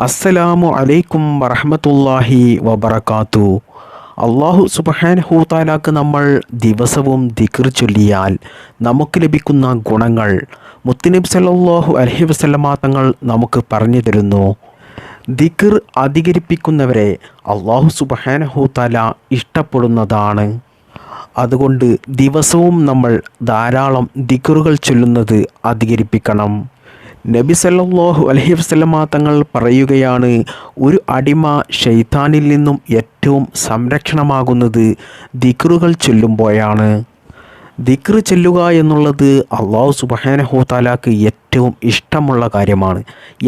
അസ്സലാമു അലൈക്കും വറഹ്മത്തുള്ളാഹി വബറകാത്തു. അള്ളാഹു സുബ്ഹാനഹു തആലാക്ക് നമ്മൾ ദിവസവും ദിക്ർ ചൊല്ലിയാൽ നമുക്ക് ലഭിക്കുന്ന ഗുണങ്ങൾ മുത്തുനബി സല്ലല്ലാഹു അലൈഹി വസല്ലമ തങ്ങൾ നമുക്ക് പറഞ്ഞു തരുന്നു. ദിക്ർ അധികരിപ്പിക്കുന്നവരെ അള്ളാഹു സുബ്ഹാനഹു തആല ഇഷ്ടപ്പെടുന്നതാണ്. അതുകൊണ്ട് ദിവസവും നമ്മൾ ധാരാളം ദിക്റുകൾ ചൊല്ലുന്നത് അധികരിപ്പിക്കണം. നബി സല്ലല്ലാഹു അലൈഹി വസല്ലമ തങ്ങൾ പറയുകയാണ്, ഒരു അടിമ ശൈത്താനിൽ നിന്നും ഏറ്റവും സംരക്ഷണമാകുന്നത് ദിക്റുകൾ ചൊല്ലുമ്പോഴാണ്. ദിക്ർ ചൊല്ലുക എന്നുള്ളത് അല്ലാഹു സുബ്ഹാനഹു തആലാക്ക് ഏറ്റവും ഇഷ്ടമുള്ള കാര്യമാണ്.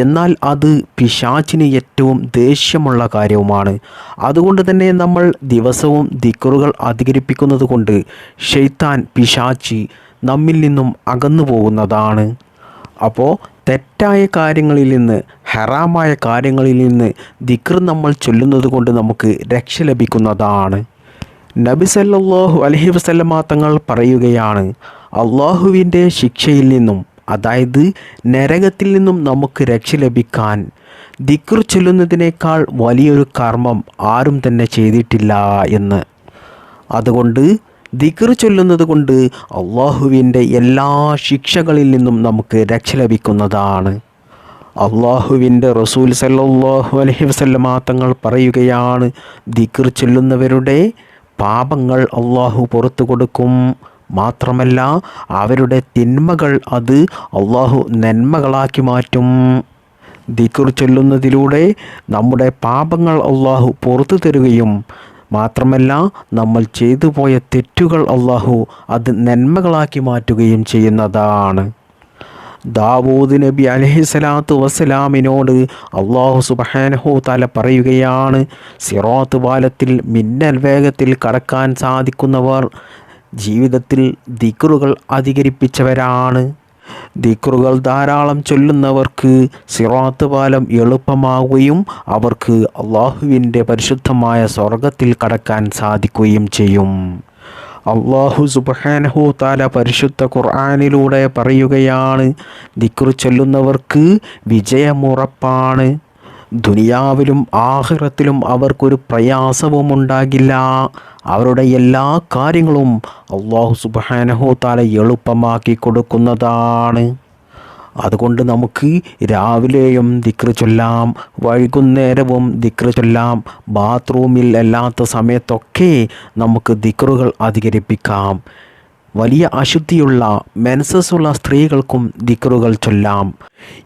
എന്നാൽ അത് പിശാചിന് ഏറ്റവും ദേഷ്യമുള്ള കാര്യവുമാണ്. അതുകൊണ്ട് തന്നെ നമ്മൾ ദിവസവും ദിക്റുകൾ അധികരിപ്പിക്കുന്നത് കൊണ്ട് ശൈത്താൻ പിശാചി നമ്മിൽ നിന്നും അകന്നു പോകുന്നതാണ്. അപ്പോൾ തെറ്റായ കാര്യങ്ങളിൽ നിന്ന്, ഹറാമായ കാര്യങ്ങളിൽ നിന്ന് ദിക്ർ നമ്മൾ ചൊല്ലുന്നത് കൊണ്ട് നമുക്ക് രക്ഷ ലഭിക്കുന്നതാണ്. നബി സല്ലല്ലാഹു അലൈഹി വസല്ലമ തങ്ങൾ പറയുകയാണ്, അള്ളാഹുവിൻ്റെ ശിക്ഷയിൽ നിന്നും, അതായത് നരകത്തിൽ നിന്നും നമുക്ക് രക്ഷ ലഭിക്കാൻ ദിക്ർ ചൊല്ലുന്നതിനേക്കാൾ വലിയൊരു കർമ്മം ആരും തന്നെ ചെയ്തിട്ടില്ല എന്ന്. അതുകൊണ്ട് ദിക്ർ ചൊല്ലുന്നത് കൊണ്ട് അള്ളാഹുവിൻ്റെ എല്ലാ ശിക്ഷകളിൽ നിന്നും നമുക്ക് രക്ഷ ലഭിക്കുന്നതാണ്. അള്ളാഹുവിൻ്റെ റസൂൽ സല്ലല്ലാഹു അലൈഹി വസല്ലമ തങ്ങൾ പറയുകയാണ്, ദിക്ർ ചൊല്ലുന്നവരുടെ പാപങ്ങൾ അള്ളാഹു പുറത്തു കൊടുക്കും. മാത്രമല്ല അവരുടെ തിന്മകൾ അത് അള്ളാഹു നന്മകളാക്കി മാറ്റും. ദിക്ർ ചൊല്ലുന്നതിലൂടെ നമ്മുടെ പാപങ്ങൾ അള്ളാഹു പുറത്തു തരുകയും മാത്രമല്ല നമ്മൾ ചെയ്തു പോയ തെറ്റുകൾ അള്ളാഹു അത് നന്മകളാക്കി മാറ്റുകയും ചെയ്യുന്നതാണ്. ദാവൂദ് നബി അലൈഹിസ്സലാത്തു വസ്സലാമിനോട് അള്ളാഹു സുബ്ഹാനഹു തആല പറയുകയാണ്, സിറാത്ത് പാലത്തിൽ മിന്നൽ വേഗത്തിൽ കടക്കാൻ സാധിക്കുന്നവർ ജീവിതത്തിൽ ദിക്റുകൾ അധികരിപ്പിച്ചവരാണ്. ദിക്റുകൾ ധാരാളം ചൊല്ലുന്നവർക്ക് സിറാത്ത് പാലം എളുപ്പമാവുകയും അവർക്ക് അള്ളാഹുവിൻ്റെ പരിശുദ്ധമായ സ്വർഗത്തിൽ കടക്കാൻ സാധിക്കുകയും ചെയ്യും. അള്ളാഹു സുബ്ഹാനഹു തആല പരിശുദ്ധ ഖുർആനിലൂടെ പറയുകയാണ്, ദിക്ർ ചൊല്ലുന്നവർക്ക് വിജയമുറപ്പാണ്. ദുനിയാവിലും ആഖിറത്തിലും അവർക്കൊരു പ്രയാസവും ഉണ്ടാകില്ല. അവരുടെ എല്ലാ കാര്യങ്ങളും അല്ലാഹു സുബ്ഹാനഹു തആല എളുപ്പമാക്കി കൊടുക്കുന്നതാണ്. അതുകൊണ്ട് നമുക്ക് രാവിലെയും ദിക്ർ ചൊല്ലാം, വൈകുന്നേരവും ദിക്ർ ചൊല്ലാം. ബാത്റൂമിൽ അല്ലാത്ത സമയത്തൊക്കെ നമുക്ക് ദിക്റുകൾ അധികരിപ്പിക്കാം. വലിയ അശുദ്ധിയുള്ള മെൻസസ്സുള്ള സ്ത്രീകൾക്കും ദിക്റുകൾ ചൊല്ലാം.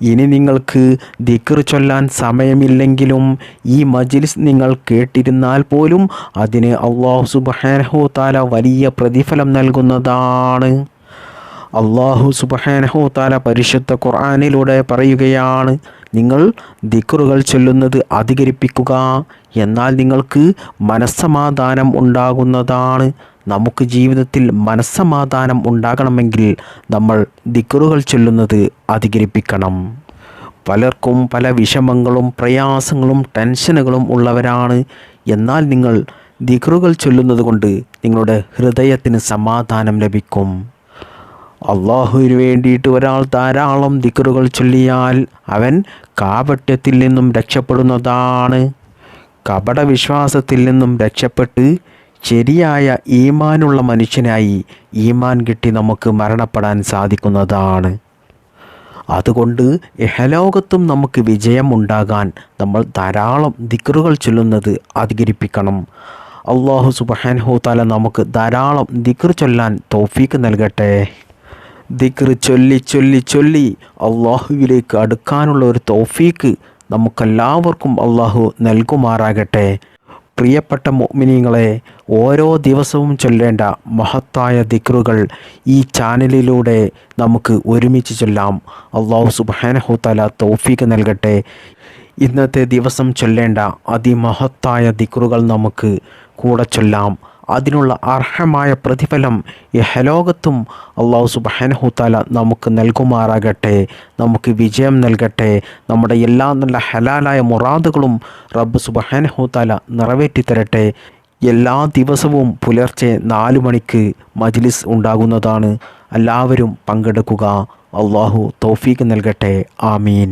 ഇനി നിങ്ങൾക്ക് ദിക്ർ ചൊല്ലാൻ സമയമില്ലെങ്കിലും ഈ മജ്ലിസ് നിങ്ങൾ കേട്ടിരുന്നാൽ പോലും അതിന് അല്ലാഹു സുബ്ഹാനഹു തആല വലിയ പ്രതിഫലം നൽകുന്നതാണ്. അല്ലാഹു സുബ്ഹാനഹു തആല പരിശുദ്ധ ഖുർആനിലൂടെ പറയുകയാണ്, നിങ്ങൾ ദിക്റുകൾ ചൊല്ലുന്നത് അധികരിപ്പിക്കുക, എന്നാൽ നിങ്ങൾക്ക് മനസ്സമാധാനം ഉണ്ടാകുന്നതാണ്. നമുക്ക് ജീവിതത്തിൽ മനസ്സമാധാനം ഉണ്ടാകണമെങ്കിൽ നമ്മൾ ദിക്റുകൾ ചൊല്ലുന്നത് അധികരിപ്പിക്കണം. പലർക്കും പല വിഷമങ്ങളും പ്രയാസങ്ങളും ടെൻഷനുകളും ഉള്ളവരാണ്. എന്നാൽ നിങ്ങൾ ദിക്റുകൾ ചൊല്ലുന്നത് കൊണ്ട് നിങ്ങളുടെ ഹൃദയത്തിന് സമാധാനം ലഭിക്കും. അള്ളാഹുവിന് വേണ്ടിയിട്ട് ഒരാൾ ധാരാളം ദിക്റുകൾ ചൊല്ലിയാൽ അവൻ കാപട്യത്തിൽ നിന്നും രക്ഷപ്പെടുന്നതാണ്. കപടവിശ്വാസത്തിൽ നിന്നും രക്ഷപ്പെട്ട് ശരിയായ ഈമാനുള്ള മനുഷ്യനായി ഈമാൻ കിട്ടി നമുക്ക് മരണപ്പെടാൻ സാധിക്കുന്നതാണ്. അതുകൊണ്ട് ഇഹലോകത്തും നമുക്ക് വിജയം ഉണ്ടാകാൻ നമ്മൾ ധാരാളം ദിക്റുകൾ ചൊല്ലുന്നത് അധികരിപ്പിക്കണം. അല്ലാഹു സുബ്ഹാനഹു തആല നമുക്ക് ധാരാളം ദിക്ർ ചൊല്ലാൻ തൗഫീക്ക് നൽകട്ടെ. ദിക്ർ ചൊല്ലി ചൊല്ലി ചൊല്ലി അള്ളാഹുവിലേക്ക് അടുക്കാനുള്ള ഒരു തൗഫീക്ക് നമുക്കെല്ലാവർക്കും അള്ളാഹു നൽകുമാറാകട്ടെ. പ്രിയപ്പെട്ട മുഅ്മിനീങ്ങളെ, ഓരോ ദിവസവും ചൊല്ലേണ്ട മഹത്തായ ദിക്റുകൾ ഈ ചാനലിലൂടെ നമുക്ക് ഒരുമിച്ച് ചൊല്ലാം. അല്ലാഹു സുബ്ഹാനഹു തആല തൗഫീക്ക് നൽകട്ടെ. ഇന്നത്തെ ദിവസം ചൊല്ലേണ്ട അതിമഹത്തായ ദിക്റുകൾ നമുക്ക് കൂടെ ചൊല്ലാം. അതിനുള്ള അർഹമായ പ്രതിഫലം ഇഹലോകത്തും അല്ലാഹു സുബ്ഹാനഹു തആല നമുക്ക് നൽകുമാറാകട്ടെ. നമുക്ക് വിജയം നൽകട്ടെ. നമ്മുടെ എല്ലാ നല്ല ഹലാലായ മുറാദുകളും റബ്ബ് സുബ്ഹാനഹു തആല നിറവേറ്റി തരട്ടെ. എല്ലാ ദിവസവും പുലർച്ചെ 4 മണിക്ക് മജ്ലിസ് ഉണ്ടാകുന്നതാണ്. എല്ലാവരും പങ്കെടുക്കുക. അല്ലാഹു തൗഫീക്ക് നൽകട്ടെ. ആമീൻ.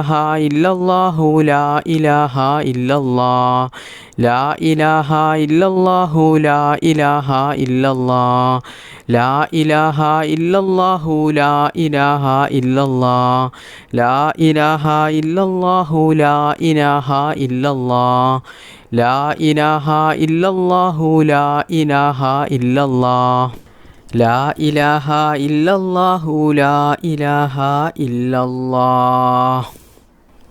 إله إلا الله لا إله إلا الله لا إله إلا الله لا إله إلا الله لا إله إلا الله لا إله إلا الله لا إله إلا الله لا إله إلا الله لا إله إلا الله لا إله إلا الله لا إله إلا الله لا إله إلا الله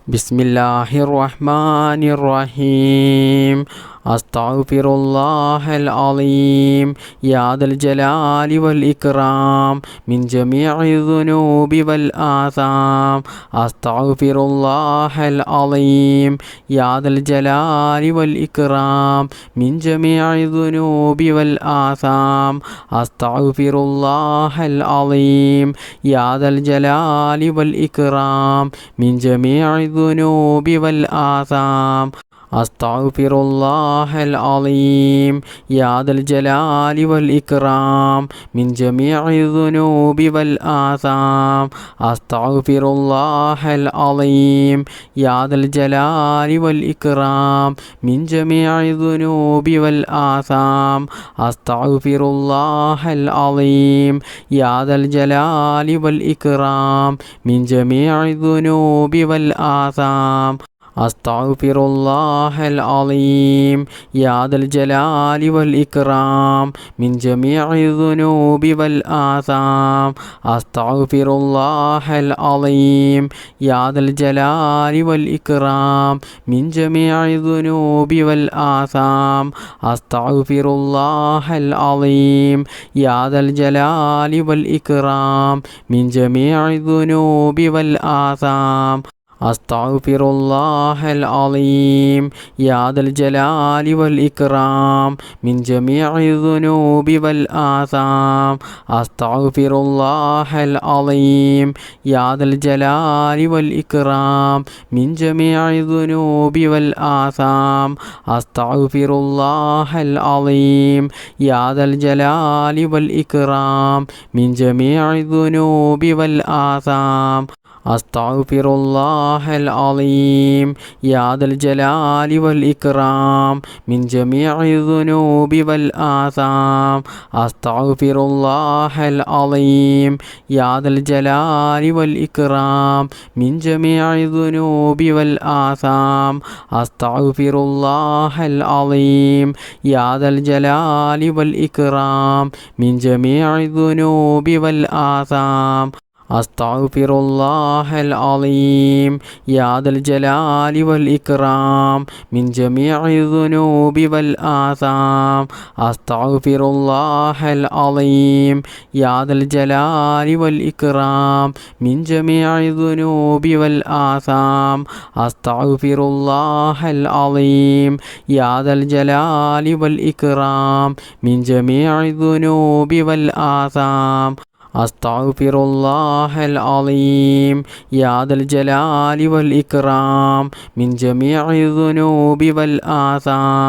بسم الله الرحمن الرحيم أستغفر الله العظيم يا ذا الجلال والإكرام من جميع الذنوب والآثام أستغفر الله العظيم يا ذا الجلال والإكرام من جميع الذنوب والآثام أستغفر الله العظيم يا ذا الجلال والإكرام من جميع الذنوب والآثام أستغفر الله العظيم يا ذا الجلال والإكرام من جميع الذنوب والآثام أستغفر الله العظيم يا ذا الجلال والإكرام من جميع الذنوب والآثام أستغفر الله العظيم يا ذا الجلال والإكرام من جميع الذنوب والآثام أستغفر الله العظيم يا ذا الجلال والإكرام من جميع الذنوب والآثام أستغفر الله العظيم يا ذا الجلال والإكرام من جميع الذنوب والآثام أستغفر الله العظيم يا ذا الجلال والإكرام من جميع الذنوب والآثام أستغفر الله العظيم يا ذا الجلال والإكرام من جميع الذنوب والآثام أستغفر الله العظيم يا ذا الجلال والإكرام من جميع الذنوب والآثام أستغفر الله العظيم يا ذا الجلال والإكرام من جميع الذنوب والآثام أستغفر الله العظيم يا ذا الجلال والإكرام من جميع الذنوب والآثام أستغفر الله العظيم يا ذا الجلال والإكرام من جميع الذنوب والآثام أستغفر الله العظيم يا ذا الجلال والإكرام من جميع الذنوب والآثام أستغفر الله العظيم يا ذا الجلال والإكرام من جميع الذنوب والآثام أستغفر الله العظيم يا ذا الجلال والإكرام من جميع الذنوب والآثام أستغفر الله العظيم يا ذا الجلال والإكرام من جميع الذنوب والآثام أستغفر الله العظيم يا ذا الجلال والإكرام من جميع الذنوب والآثام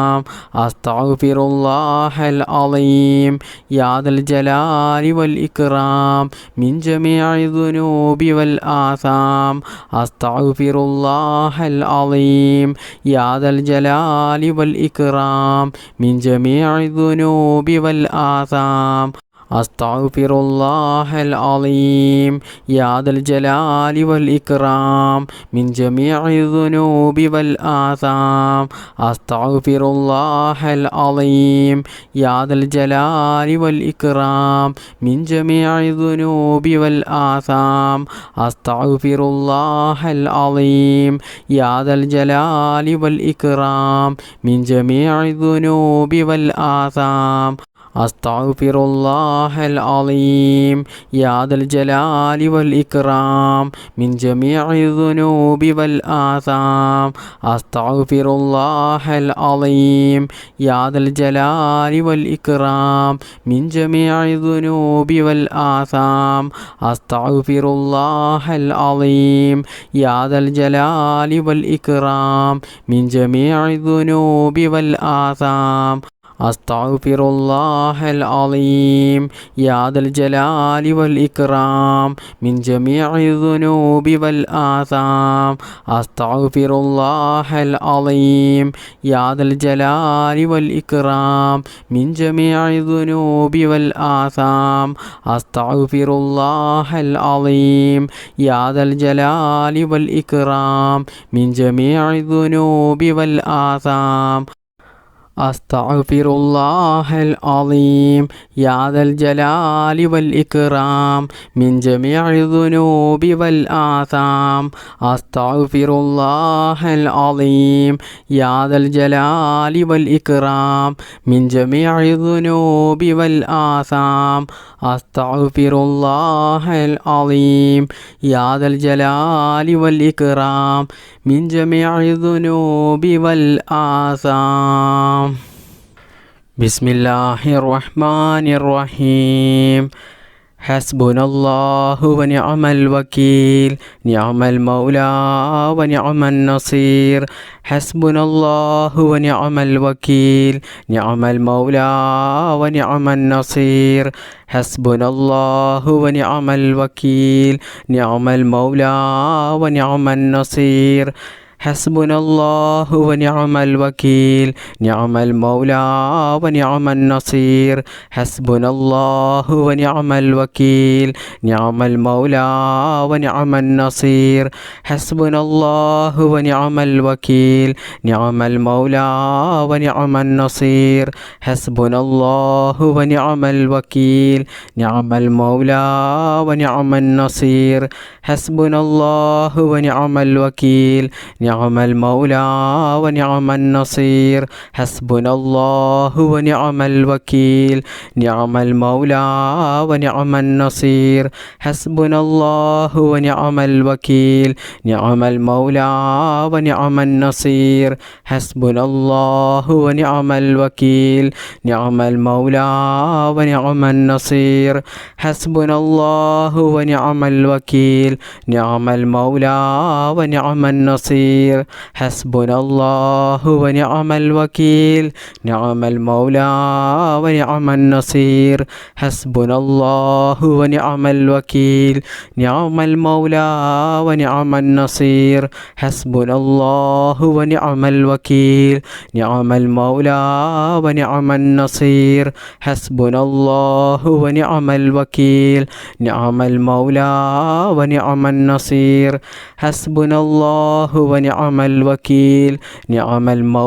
أستغفر الله العظيم يا ذا الجلال والإكرام من جميع الذنوب والآثام أستغفر الله العظيم يا ذا الجلال والإكرام من جميع الذنوب والآثام أستغفر الله العظيم يا ذا الجلال والإكرام من جميع الذنوب والآثام أستغفر الله العظيم يا ذا الجلال والإكرام من جميع الذنوب والآثام أستغفر الله العظيم يا ذا الجلال والإكرام من جميع الذنوب والآثام أستغفر الله العظيم يا ذا الجلال والإكرام من جميع الذنوب والآثام أستغفر الله العظيم يا ذا الجلال والإكرام من جميع الذنوب والآثام أستغفر الله العظيم يا ذا الجلال والإكرام من جميع الذنوب والآثام അസ്തഗ്ഫിറുല്ലാഹൽ അലീം യാ ദൽ ജലാലി വൽ ഇക്റാം മിൻ ജമീഇ ദുനൂബി വൽ ആസാം. അസ്തഗ്ഫിറുല്ലാഹൽ അലീം യാ ദൽ ജലാലി വൽ ഇക്റാം മിൻ ജമീഇ ദുനൂബി വൽ ആസാം. അസ്തഗ്ഫിറുല്ലാഹൽ അലീം യാ ദൽ ജലാലി വൽ ഇക്റാം മിൻ ജമീഇ ദുനൂബി വൽ ആസാം. അസ്തഗ്ഫിറുല്ലാഹൽ അലീം യാ ദൽ ജലാലി വൽ ഇക്റാം മിൻ ജമീഇ ദുനൂബി വൽ ആസാം. അസ്തഗ്ഫിറുല്ലാഹൽ അലീം യാ ദൽ ജലാലി വൽ ഇക്റാം മിൻ ജമീഇ ദുനൂബി വൽ ആസാം. അസ്തഗ്ഫിറുല്ലാഹൽ അലീം യാ ദൽ ജലാലി വൽ ഇക്റാം മിൻ ജമീഇ ദുനൂബി വൽ ആസാം. ബിസ്മില്ലാഹിർ റഹ്മാനിർ റഹീം. ഹസ്ബുനല്ലാഹു വ നിഅമൽ വകീൽ നിഅമൽ മൗലാ വ നിഅമൻ നസീർ. ഹസ്ബുനല്ലാഹു വ നിഅമൽ വകീൽ നിഅമൽ മൗലാ വ നിഅമൻ നസീർ. ഹസ്ബുനല്ലാഹു വ നിഅമൽ വകീൽ നിഅമൽ മൗലാ വ നിഅമൻ നസീർ. ഹസ്ബുനല്ലാഹു വ നിഅമൽ വകീൽ നിഅമൽ മൗലാ വ നിഅമൻ നസീർ. ഹസ്ബുനല്ലാഹു വ നിഅമൽ വകീൽ നിഅമൽ മൗലാ വ നിഅമൻ നസീർ. ഹസ്ബുനല്ലാഹു വ നിഅമൽ വകീൽ നിഅമൽ മൗലാ വ നിഅമൻ നസീർ. ഹസ്ബുനല്ലാഹു വ നിഅമൽ വകീൽ നിഅമൽ മൗലാ വ നിഅമൻ നസീർ. ഹസ്ബുനല്ലാഹു വ നിഅമൽ വകീൽ നിഅമൽ മൗലാ വ നിഅമൻ നസീർ. ഹസ്ബുനല്ലാഹു വ നിഅമൽ വകീൽ നിഅമൽ മൗലാ വ നിഅമൻ നസീർ. ഹസ്ബുനല്ലാഹു വ നിഅമൽ വകീൽ നിഅമൽ മൗലാ വ നിഅമൻ നസീർ. ഹസ്ബുനല്ലാഹു വ നിഅമൽ വകീൽ നിഅമൽ മൗലാ വ നിഅമൻ നസീർ. ഹസ്ബുനല്ലാഹു വ നിഅമൽ വകീൽ നിഅമൽ മൗലാ വ നിഅമൻ നസീർ. ഹസ്ബുനല്ലാഹു വ നിഅമൽ വകീൽ നിഅമൽ മൗലാ വ നിഅമൻ നസീർ. ഹസ്ബുനല്ലാഹു വ നിഅമൽ വകീൽ നിഅമൽ മൗലാ വ നിഅമൻ നസീർ. ഹസ്ബുനല്ലാഹു വ നിഅമൽ വകീൽ നിഅമൽ മൗലാ വ നിഅമൻ നസീർ. ഹസ്ബുനല്ലാഹു വ നിഅമൽ വകീൽ നിഅമൽ മൗലാ വ നിഅമൻ നസീർ. ഹസ്ബുനല്ലാഹു വ നിഅമൽ വകീൽ നിഅമൽ മൗലാ വ നിഅമൻ നസീർ. ഹസ്ബുനല്ലാഹു വ നിഅമൽ വകീൽ നിഅമൽ മൗലാ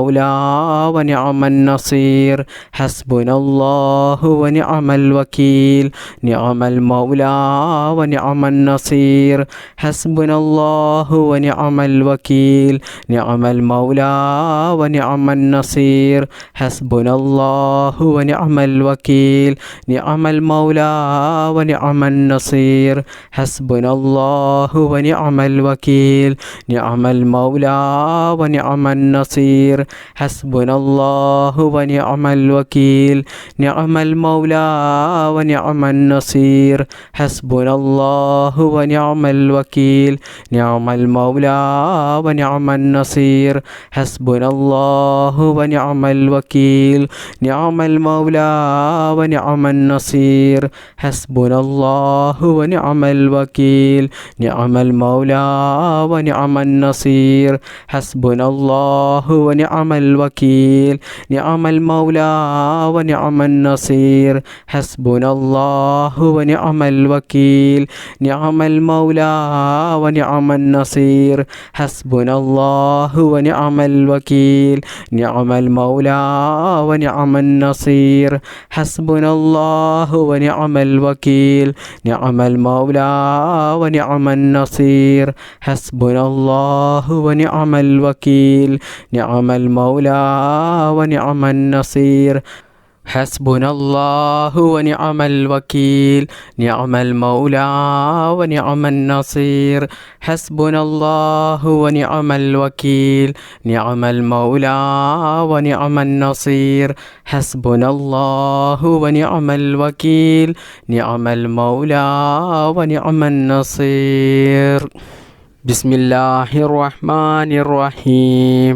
വ നിഅമൻ നസീർ. ഹസ്ബുനല്ലാഹു വ നിഅമൽ വകീൽ നിഅമൽ മൗലാ വ നിഅമൻ നസീർ. ഹസ്ബുനല്ലാഹു വ നിഅമൽ വകീൽ നിഅമൽ മൗലാ വ നിഅമൻ നസീർ. ഹസ്ബുനല്ലാഹു വ നിഅമൽ വകീൽ നിഅമൽ മൗലാ വ നിഅമൻ നസീർ. ഹസ്ബുനല്ലാഹു വ നിഅമൽ വകീൽ നിഅമൽ മൗലാ വ നിഅമൻ നസീർ. ഹസ്ബുനല്ലാഹു വ നിഅമൽ വകീൽ നിഅമൽ മൗലാ വ നിഅമൻ നസീർ. ഹസ്ബുനല്ലാഹു വ നിഅമൽ വകീൽ നിഅമൽ മൗലാ വ നിഅമൻ നസീർ. ഹസ്ബുനല്ലാഹു വ നിഅമൽ വകീൽ നിഅമൽ മൗലാ വ നിഅമൻ നസീർ. ഹസ്ബുനല്ലാഹു വ നിഅമൽ വകീൽ നിഅമൽ മൗലാ വ നിഅമൻ നസീർ. ഹസ്ബുനല്ലാഹു വ നിഅമൽ വകീൽ നിഅമൽ മൗലാ വ നിഅമൻ നസീർ. ഹസ്ബുനല്ലാഹു വ നിഅമൽ വകീൽ നിഅമൽ മൗലാ വ നിഅമൻ നസീർ. ഹസ്ബുനല്ലാഹു വ നിഅമൽ വകീൽ നിഅമൽ മൗലാ വ നിഅമൻ നസീർ. ഹസ്ബുനല്ലാഹു വ നിഅമൽ വകീൽ നിഅമൽ മൗലാ വ നിഅമൻ നസീർ. ഹസ്ബുനല്ലാഹു വ നിഅമൽ വകീൽ നിഅമൽ മൗലാ വ നിഅമൻ നസീർ. ഹസ്ബുനല്ലാഹു വ നിഅമൽ വകീൽ നിഅമൽ മൗലാ വ നിഅമൻ നസീർ. ഹസ്ബുനല്ലാഹു വ നിഅമൽ വകീൽ നിഅമൽ മൗലാ വ നിഅമൻ നസീർ. ബിസ്മില്ലാഹിർ റഹ്മാനിർ റഹീം.